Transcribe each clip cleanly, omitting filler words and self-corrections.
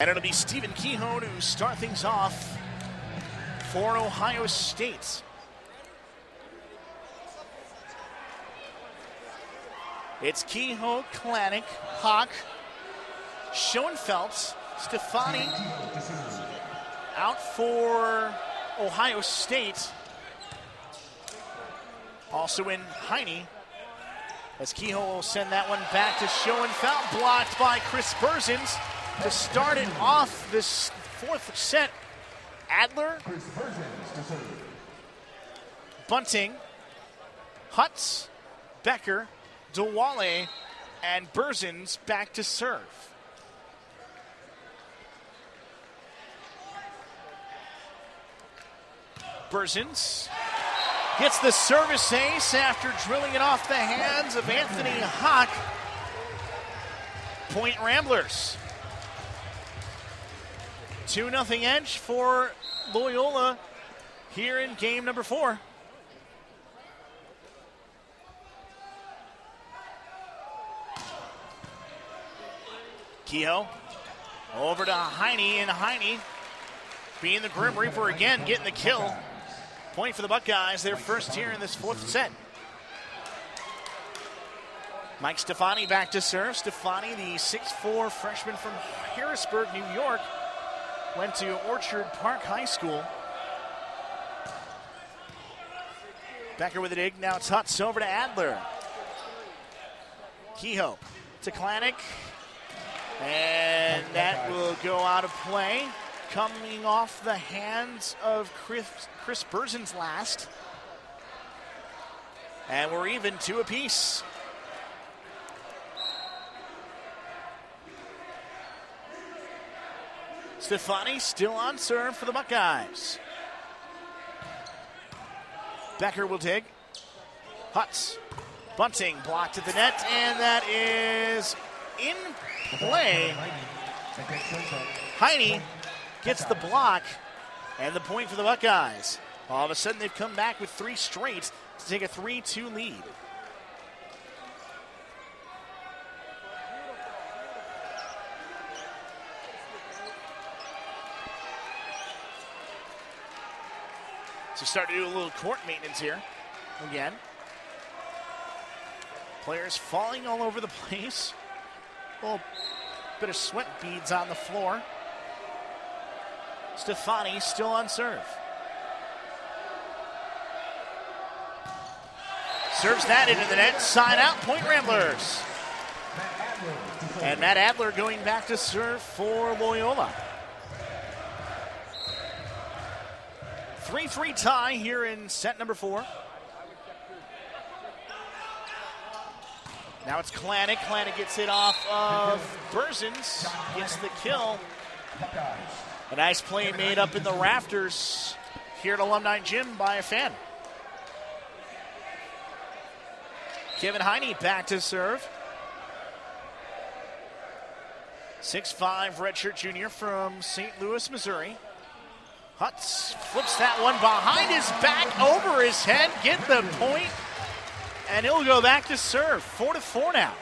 And it'll be Stephen Kehoe to start things off for Ohio State. It's Kehoe, Kalanick, Hawk, Schoenfeld, Stefani out for Ohio State. Also in Heine, as Kehoe will send that one back to Schoenfeld, blocked by Chris Berzins to start it off this fourth set. Adler, Bunting, Hutz, Becker, DeWale, and Berzins back to serve. Berzins gets the service ace after drilling it off the hands of Anthony Hawk. Point Ramblers. 2-0 edge for Loyola here in game number 4. Kehoe over to Heine, and Heine being the Grim Reaper again, getting the kill. Point for the Buckeyes, their first here in this fourth set. Mike Stefani back to serve. Stefani, the 6'4" freshman from Harrisburg, New York, went to Orchard Park High School. Becker with a dig. Now it's Hutz over to Adler. Kehoe to Kalanick. And that will go out of play. Coming off the hands of Chris Berzins last. And we're even 2 apiece. Stefani still on serve for the Buckeyes. Becker will dig. Hutz. Bunting blocked at the net, and that is in play. Heine gets the block and the point for the Buckeyes. All of a sudden, they've come back with 3 straight to take a 3-2 lead. So start to do a little court maintenance here again. Players falling all over the place. A little bit of sweat beads on the floor. Stefani still on serve. Serves that into the net. Side out, Point Ramblers. And Matt Adler going back to serve for Loyola. 3-3 tie here in set number 4. Now it's Kalanick. Kalanick gets it off of Berzins. Gets the kill. A nice play made up in the rafters here at Alumni Gym by a fan. Kevin Heine back to serve. 6'5" redshirt junior from St. Louis, Missouri. Hutz flips that one behind his back, over his head, get the point, and he'll go back to serve. 4-4 now.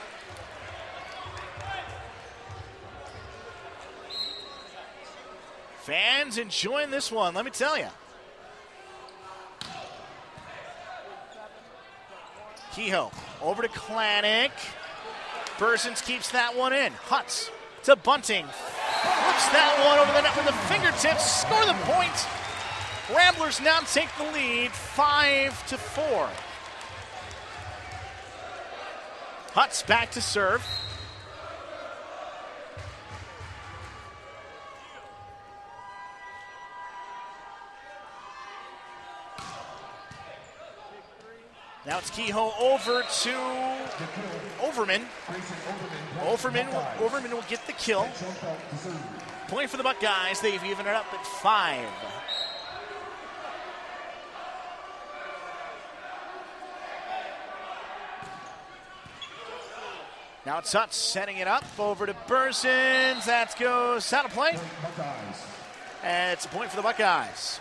Fans enjoying this one, let me tell you. Kehoe over to Kalanick. Berzins keeps that one in. Hutz to Bunting. Flips that one over the net with the fingertips. Score the point. Ramblers now take the lead, 5-4. Hutz back to serve. Now it's Kehoe over to Overman. Overman will get the kill. Point for the Buckeyes. They've evened it up at 5. Now it's Hutz setting it up over to Berzins. That goes out of play. And it's a point for the Buckeyes.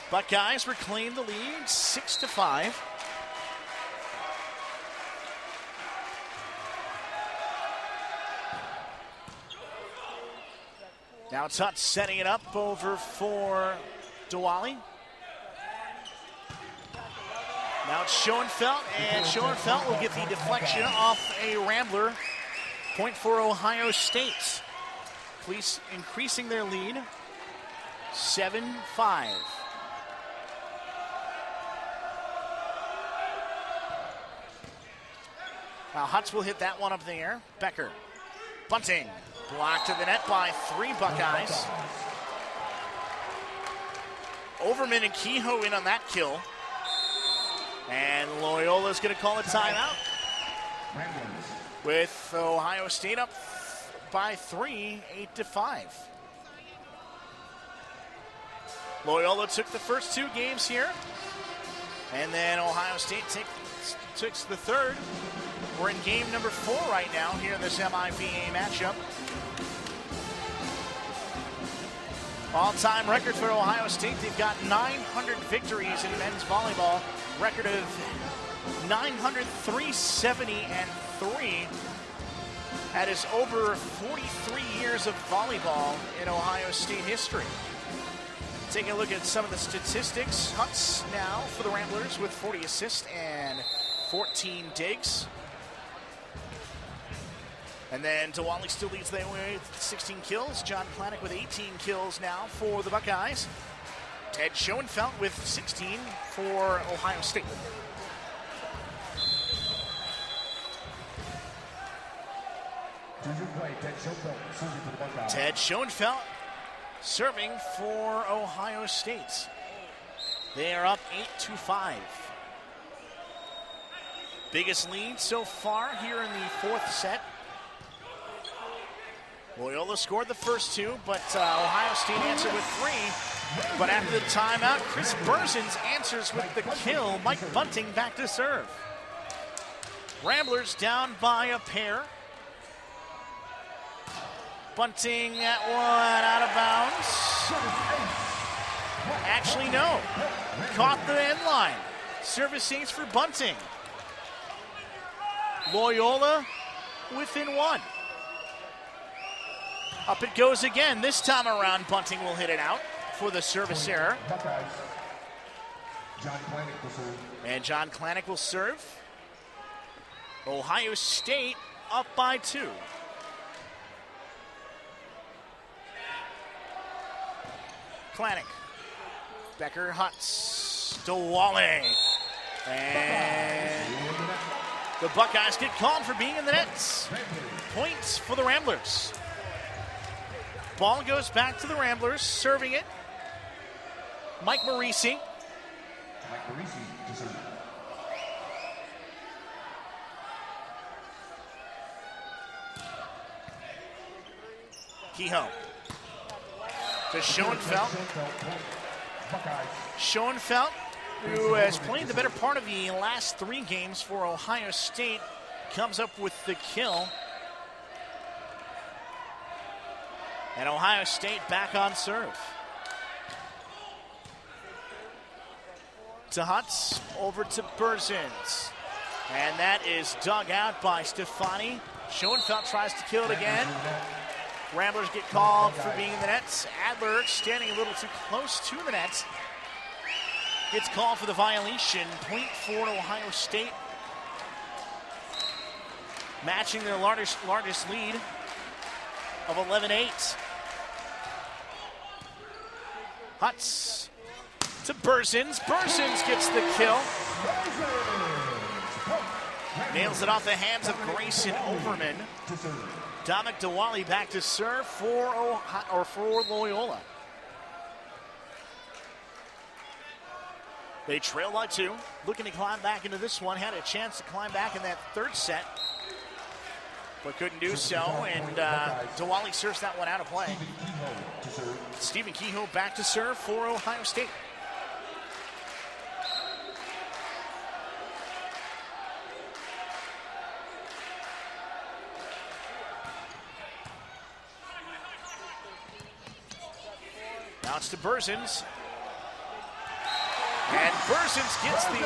Buckeyes reclaim the lead, 6-5. Now it's Hutz setting it up over for Diwali. Now it's Schoenfeld, and Schoenfeld will get the deflection off a Rambler. Point for Ohio State. Police increasing their lead, 7-5. Now Hutz will hit that one up in the air. Becker, bunting, blocked to the net by 3 Buckeyes. Overman and Kehoe in on that kill. And Loyola's going to call a timeout with Ohio State up by 3, 8-5. Loyola took the first 2 games here, and then Ohio State took the third. We're in game number 4 right now here in this MIVA matchup. All-time record for Ohio State. They've got 900 victories in men's volleyball. Record of 900, 370-3. That is over 43 years of volleyball in Ohio State history. Taking a look at some of the statistics. Hutz now for the Ramblers with 40 assists and 14 digs. And then Diwali still leads the way with 16 kills. John Klanick with 18 kills now for the Buckeyes. Ted Schoenfeld with 16 for Ohio State. Ted Schoenfeld serving for Ohio State. They are up 8-5. Biggest lead so far here in the 4th set. Loyola scored the first 2, but Ohio State answered with 3. But after the timeout, Chris Berzins answers with the kill. Mike Bunting back to serve. Ramblers down by a pair. Bunting that one out of bounds. Actually, no. Caught the end line. Service ace for Bunting. Loyola within 1. Up it goes again. This time around, Bunting will hit it out for the service error. And John Klanick will serve. Ohio State up by 2. Klanick. Becker, Hutz, Diwali. And the Buckeyes get called for being in the nets. Points for the Ramblers. Ball goes back to the Ramblers, serving it. Mike Marisi. To serve. Kehoe. To Schoenfeld. Schoenfeld, who has played the better part of the last 3 games for Ohio State, comes up with the kill. And Ohio State back on serve. To Hutz, over to Berzins. And that is dug out by Stefani. Schoenfeld tries to kill it again. Ramblers get called for being in the nets. Adler standing a little too close to the nets. Gets called for the violation. Point for Ohio State. Matching their largest lead of 11-8. Hutz to Berzins. Berzins gets the kill. Nails it off the hands of Grayson Overman. Dominic Diwali back to serve for Loyola. They trail by 2. Looking to climb back into this one. Had a chance to climb back in that 3rd set, but couldn't do so. And Diwali serves that one out of play. Stephen Kehoe back to serve for Ohio State. Now it's to Berzins. And Berzins gets the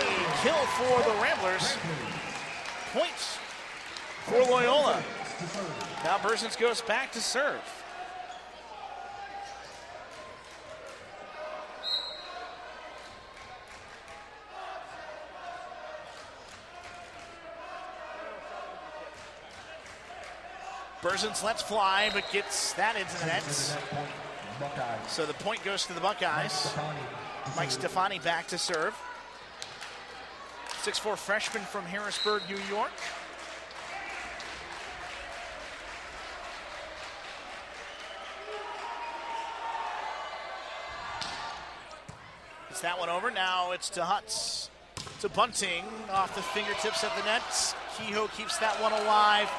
kill for the Ramblers. Points for Loyola. Now Berzins goes back to serve. Berzins lets fly, but gets that into the net. So the point goes to the Buckeyes. Mike Stefani back to serve. 6'4" freshman from Harrisburg, New York. Gets that one over. Now it's to Hutz. To Bunting off the fingertips of the net. Kehoe keeps that one alive.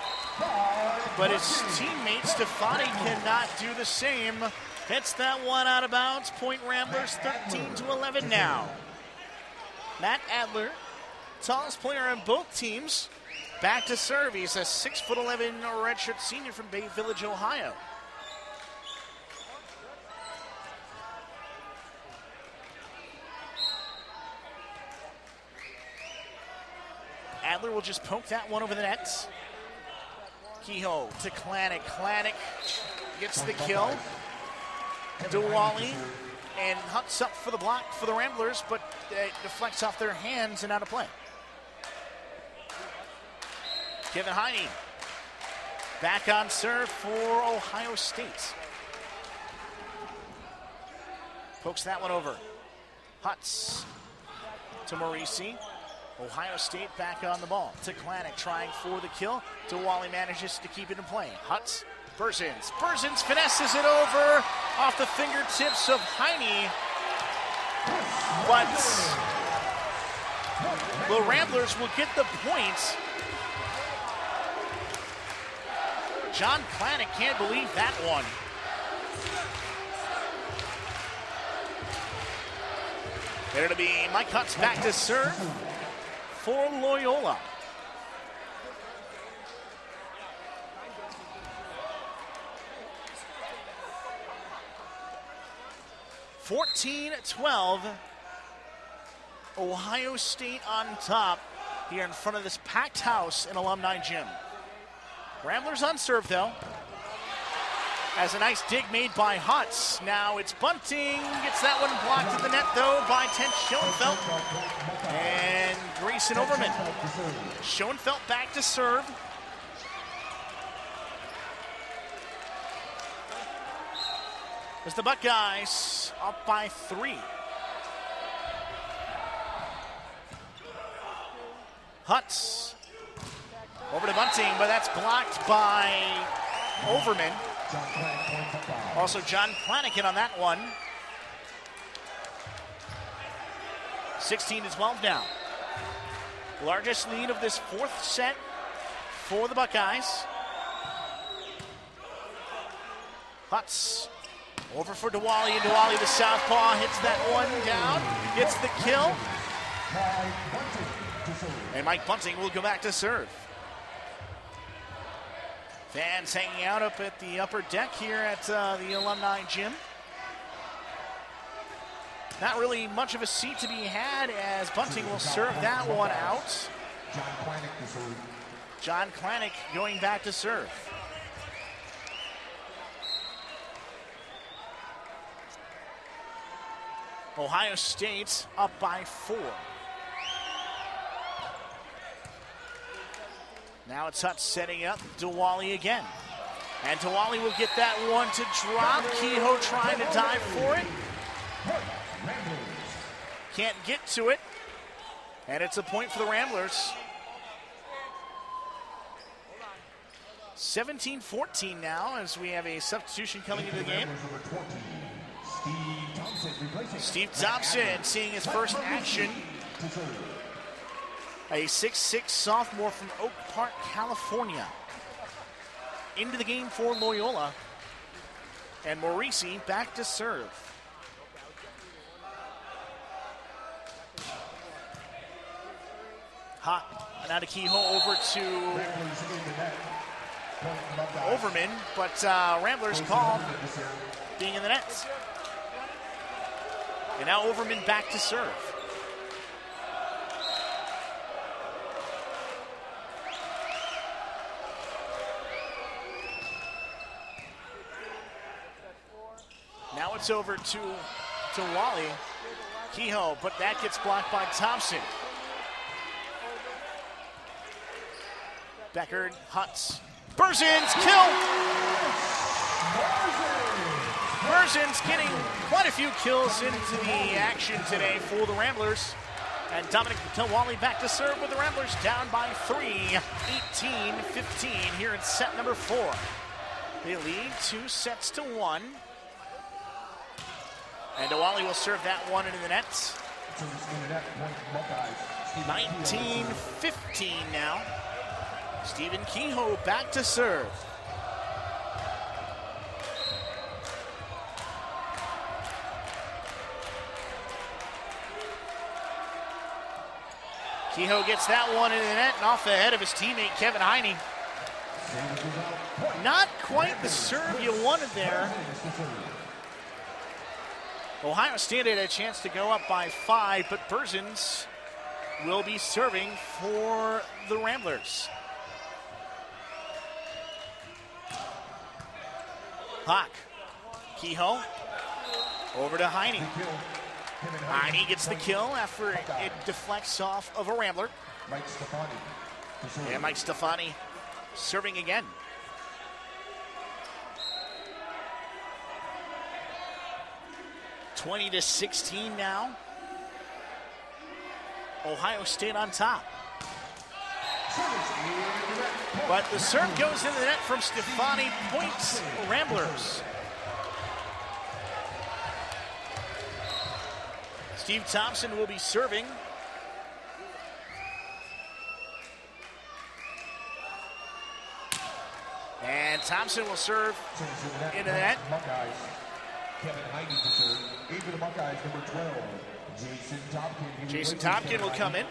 But his teammate Stefani cannot do the same. Hits that one out of bounds. Point Ramblers 13-11 now. Matt Adler, tallest player on both teams, back to serve. He's a 6'11" redshirt senior from Bay Village, Ohio. Adler will just poke that one over the net. Kehoe to Klanik. Klanik gets the kill. DeWally and Hutz up for the block for the Ramblers, but it deflects off their hands and out of play. Kevin Heine back on serve for Ohio State. Pokes that one over. Hutz to Morisi. Ohio State back on the ball. To Klanik trying for the kill. DeWally manages to keep it in play. Hutz, Berzins. Berzins finesses it over off the fingertips of Heine. But the Ramblers will get the point. John Klanik can't believe that one. It'll be Mike Hutz back to serve for Loyola. (14-12). Ohio State on top here in front of this packed house in Alumni Gym. Ramblers on serve though. As a nice dig made by Hutz. Now it's Bunting. Gets that one blocked to the net though by Tent Schoenfeld. And Grayson Overman. Schoenfeld back to serve. As the Buckeyes up by 3. Hutz over to Bunting, but that's blocked by Overman. Also John Klanikin on that one. 16-12 now. Largest lead of this fourth set for the Buckeyes. Hutz over for DeWally, and DeWally, the southpaw, hits that one down, gets the kill. And Mike Bunting will go back to serve. Fans hanging out up at the upper deck here at the Alumni Gym. Not really much of a seat to be had as Bunting will serve that one out. John Klanik going back to serve. Ohio State up by 4. Now it's Hutz setting up DeWally again. And DeWally will get that one to drop. Kehoe trying to dive for it. Can't get to it. And it's a point for the Ramblers. 17-14 now as we have a substitution coming into the game. Steve Thompson seeing his first action. A 6'6" sophomore from Oak Park, California. Into the game for Loyola. And Morisi back to serve. Now to Kehoe over to Overman, but Ramblers called being in the net. And now Overman back to serve. Now it's over to Wally. Kehoe, but that gets blocked by Thompson. Beckard, Hutz, Berzin's kill. Berzin's getting quite a few kills into the action today for the Ramblers. And Dominic Tawali back to serve with the Ramblers down by 3, 18-15 here in set number 4. They lead 2-1. And Tawali will serve that one into the net. 19-15 now. Stephen Kehoe back to serve. Kehoe gets that one into the net and off the head of his teammate Kevin Heine. Not quite the serve you wanted there. Ohio State had a chance to go up by 5, but Berzins will be serving for the Ramblers. Hawk. Kehoe over to Heine. Heine gets the kill after it deflects off of a Rambler. And Mike Stefani serving again. (20-16) now. Ohio State on top. But the serve goes into the net from Stefani. Points Ramblers. Steve Thompson will be serving. And Thompson will serve into the net. Kevin Heine to serve. Eight for the Buckeyes, number 12. Jason Topkin will come in.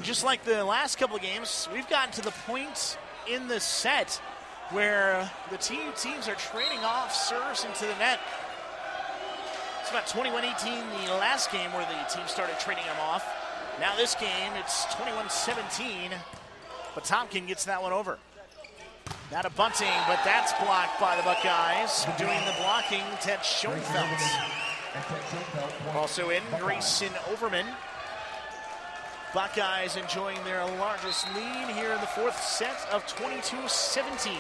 Just like the last couple of games, we've gotten to the point in the set where the teams are trading off serves into the net. It's about 21-18 the last game where the team started trading them off. Now this game, it's 21-17, but Tompkin gets that one over. Not a bunting, but that's blocked by the Buckeyes. Doing the blocking, Ted Schoenfeld. Also in, Grayson Overman. Buckeyes enjoying their largest lead here in the fourth set of 22-17.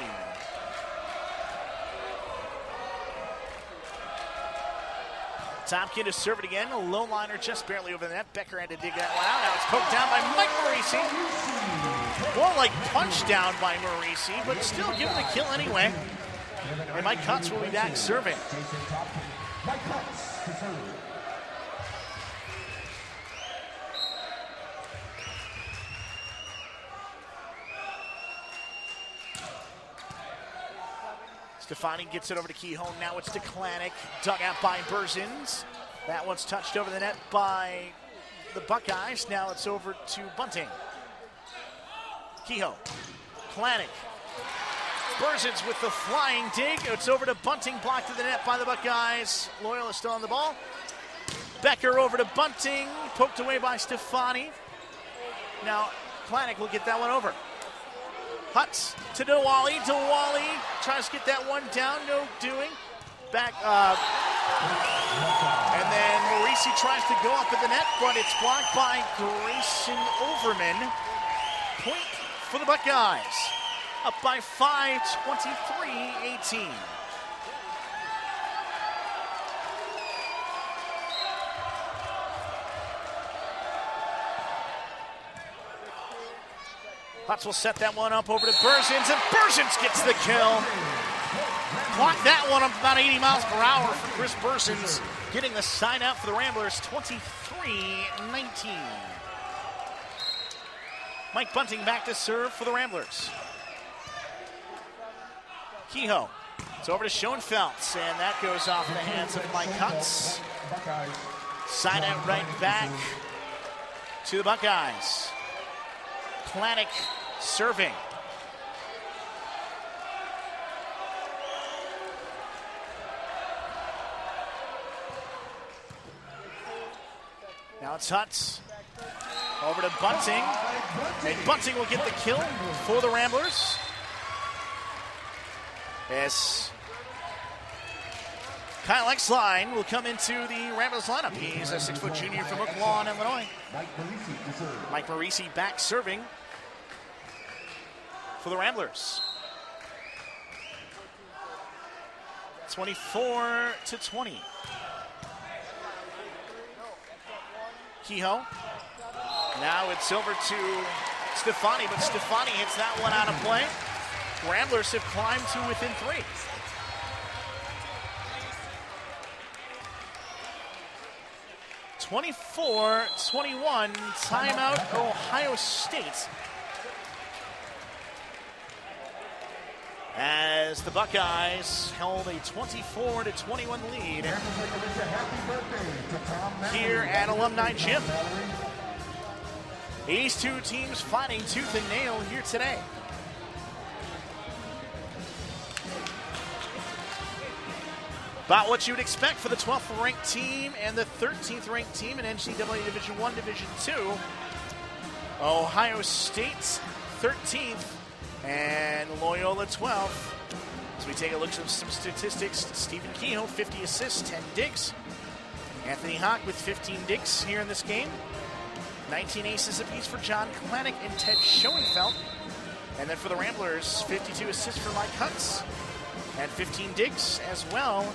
Tompkin to serve it again. A low liner just barely over the net. Becker had to dig that one out. Now it's poked down by Mike Marisi. More like punched down by Marisi, but still given the kill anyway. And Mike Cutts will be back serving. Stefani gets it over to Kehoe. Now it's to Klanik. Dug out by Berzins. That one's touched over the net by the Buckeyes. Now it's over to Bunting. Kehoe. Klanik. Berzins with the flying dig. It's over to Bunting. Blocked to the net by the Buckeyes. Loyola still on the ball. Becker over to Bunting. Poked away by Stefani. Now Klanik will get that one over. Hutz to Dewali. Dewali tries to get that one down. No doing. Back up. And then Marisi tries to go up at the net, but it's blocked by Grayson Overman. Point for the Buckeyes. Up by 5, 23-18. Hutz will set that one up over to Berzins, and Berzins gets the kill. Clocked that one up about 80 miles per hour for Chris Berzins, getting the sign out for the Ramblers, 23-19. Mike Bunting back to serve for the Ramblers. Kehoe. It's over to Schoenfeld, and that goes off the hands of Mike Hutz. Side out right back to the Buckeyes. Klanik serving. Now it's Hutz. Over to Bunting. And Bunting will get the kill for the Ramblers. As Kyle Exline will come into the Ramblers lineup. He's a 6-foot junior from Oaklawn, Illinois. Mike Marisi back serving for the Ramblers. 24-20. Kehoe. Now it's over to Stefani, but Stefani hits that one out of play. Ramblers have climbed to within 3. (24-21), timeout, Ohio State. As the Buckeyes held a 24-21 lead here at Alumni Gym. These two teams fighting tooth and nail here today. About what you would expect for the 12th ranked team and the 13th ranked team in NCAA Division I, Division II. Ohio State 13th and Loyola 12th. As we take a look at some statistics, Stephen Kehoe, 50 assists, 10 digs. Anthony Hawk with 15 digs here in this game. 19 aces apiece for John Klanik and Ted Schoenfeld. And then for the Ramblers, 52 assists for Mike Huntz and 15 digs as well.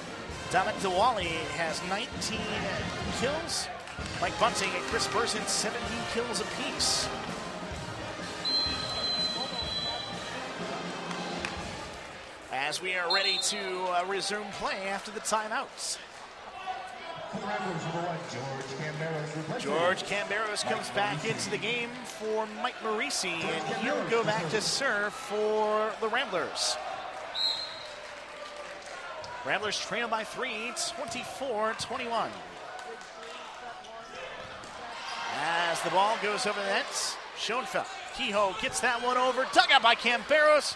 Dominic DeWally has 19 kills. Mike Bunting and Chris Burson, 17 kills apiece. As we are ready to resume play after the timeouts. George Camberos comes back into the game for Mike Marisi, and he'll go back to serve for the Ramblers. Ramblers trail by 3, 24-21. As the ball goes over the net, Schoenfeld. Kehoe gets that one over, dug out by Camberos.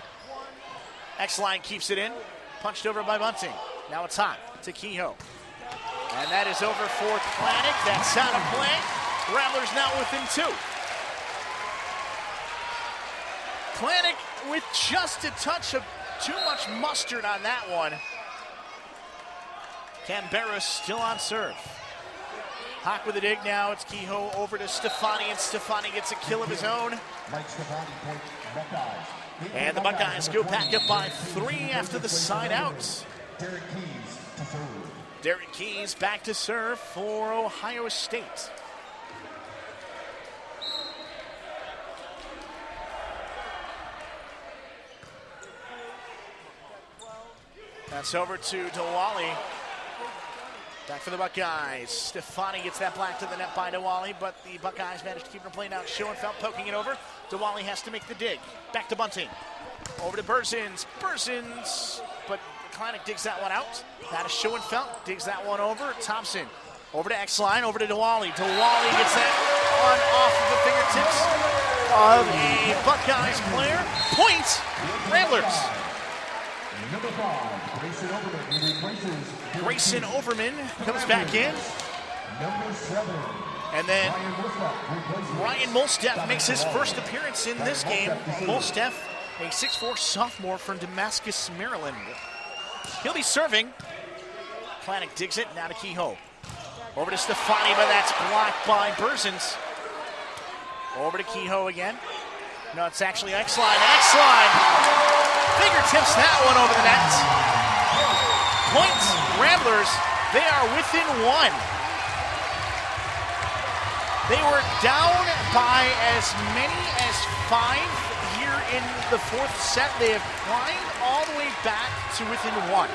X-Line keeps it in, punched over by Bunting. Now it's hot to Kehoe. And that is over for Klanik. That's out of play. Ramblers now within 2. Klanik with just a touch of too much mustard on that one. Camberos still on serve. Hawk with a dig now. It's Kehoe over to Stefani, and Stefani gets a kill of his own. And the Buckeyes go back up by 3 after the side out. Derek Keys back to serve for Ohio State. That's over to DeWally. Back for the Buckeyes. Stefani gets that black to the net by DeWally, but the Buckeyes manage to keep it playing out. Schoenfeld poking it over. DeWally has to make the dig. Back to Bunting. Over to Bursins. Bursins, but Klanik digs that one out. That is Schoenfeld, digs that one over. Thompson, over to X-Line, over to DeWally. DeWally gets that one off of the fingertips of a Buckeyes player. Point, Ramblers. Grayson Overman comes back in. And then Ryan Molsteff makes his first appearance in this game. Molsteff, a 6'4" sophomore from Damascus, Maryland. He'll be serving. Klanik digs it, now to Kehoe. Over to Stefani, but that's blocked by Bursins. Over to Kehoe again. No, it's actually X-Line. X-Line fingertips that one over the net. Points, Ramblers, they are within 1. They were down by as many as 5 here in the 4th set. They have climbed all the way back to within 1.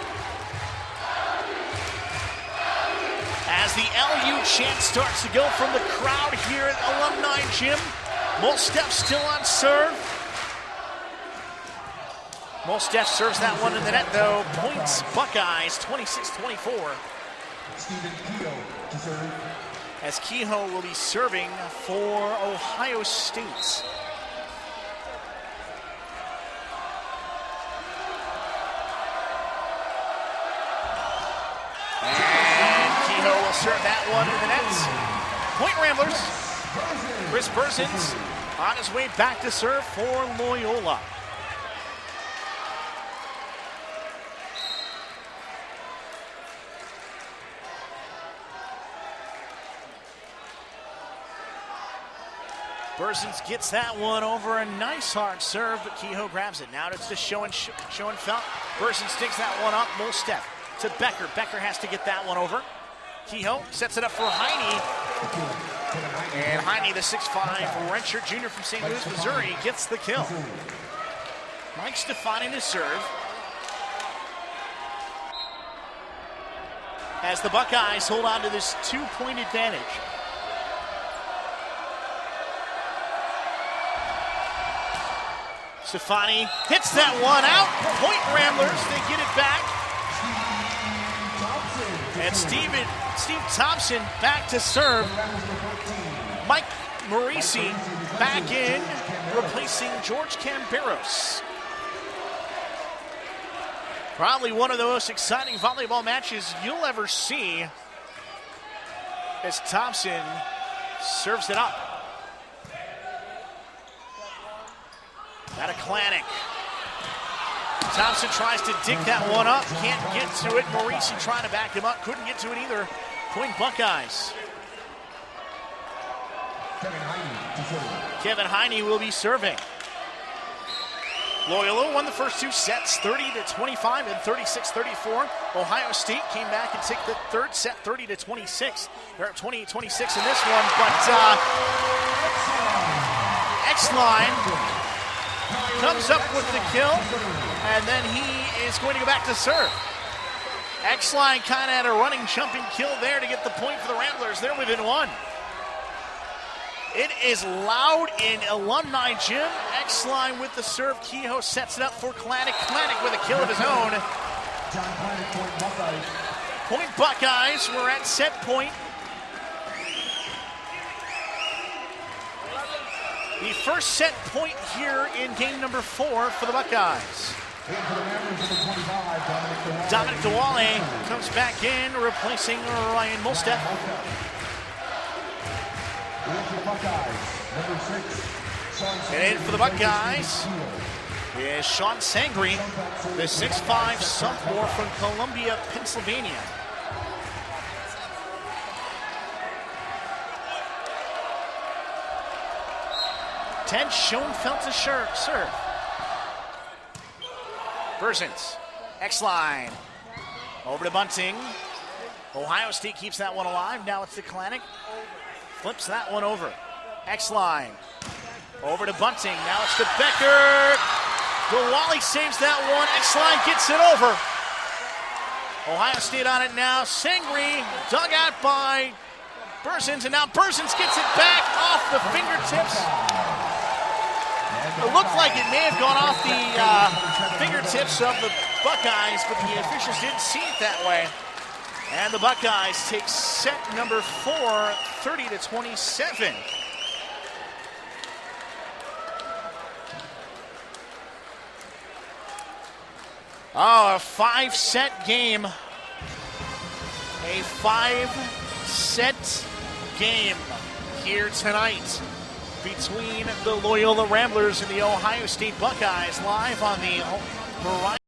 As the LU chant starts to go from the crowd here at Alumni Gym, Molsteff still on serve. Molsteff serves that one in the net, though. Points, Buckeyes, 26-24. Stephen Kehoe to serve. As Kehoe will be serving for Ohio State. And Kehoe will serve that one in the net. Point, Ramblers. Chris Bursins on his way back to serve for Loyola. Bursins gets that one over. A nice hard serve, but Kehoe grabs it. Now it's just Schoenfeld. Bursins digs that one up. Molstedt to Becker. Becker has to get that one over. Kehoe sets it up for Heine. And Heine, the 6'5" redshirt junior from St. Louis, Missouri, gets the kill. Mike Stefani to serve. As the Buckeyes hold on to this 2-point advantage. Stefani hits that one out. Point Ramblers, they get it back. And Steve Thompson back to serve. Mike Morisi back in, replacing George Camberos. Probably one of the most exciting volleyball matches you'll ever see as Thompson serves it up. At a Klanik. Thompson tries to dig that one up, can't get to it. Morisi trying to back him up, couldn't get to it either. Point Buckeyes. Kevin Heine will be serving. Loyola won the first two sets, 30-25 and 36-34. Ohio State came back and took the third set, 30-26. They're at 28-26 in this one, but X-Line comes up with the kill, and then he is going to go back to serve. X-Line kind of had a running, jumping kill there to get the point for the Ramblers. They're within one. It is loud in Alumni Gym. X-Line with the serve. Kehoe sets it up for Klanik. Klanik with a kill of his own. Point Buckeyes. We're at set point. The first set point here in game number 4 for the Buckeyes. Dominic DeWale comes back in, replacing Ryan Molstedt. And in for the Buckeyes is Sean Sangri, the 6'5" sophomore from Columbia, Pennsylvania. Ted Schoenfeld to serve. Bursins, X-Line, over to Bunting. Ohio State keeps that one alive. Now it's to Klanik. Flips that one over. X-Line, over to Bunting. Now it's to Becker. DeWale saves that one. X-Line gets it over. Ohio State on it now. Sangri dug out by Bursins, and now Bursins gets it back off the fingertips. It looked like it may have gone off the fingertips of the Buckeyes, but the officials didn't see it that way. And the Buckeyes take set number 4, 30-27. Oh, a 5-set game. A 5-set game here tonight between the Loyola Ramblers and the Ohio State Buckeyes, live on the Horizon.